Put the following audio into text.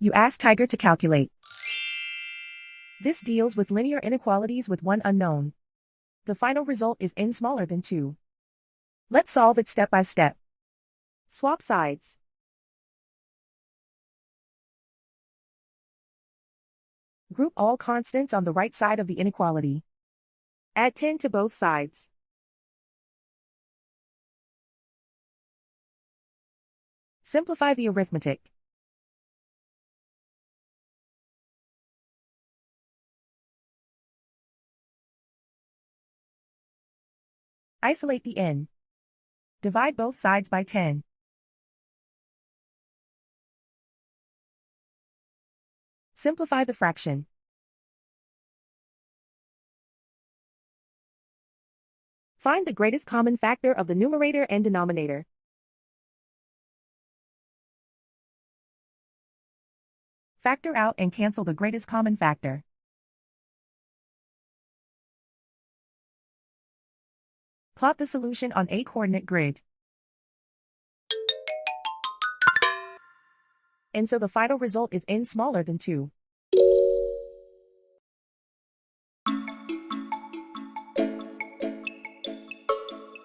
You ask Tiger to calculate. This deals with linear inequalities with one unknown. The final result is n smaller than 2. Let's solve it step by step. Swap sides. Group all constants on the right side of the inequality. Add 10 to both sides. Simplify the arithmetic. Isolate the n. Divide both sides by 10. Simplify the fraction. Find the greatest common factor of the numerator and denominator. Factor out and cancel the greatest common factor. Plot the solution on a coordinate grid. And so the final result is n smaller than 2.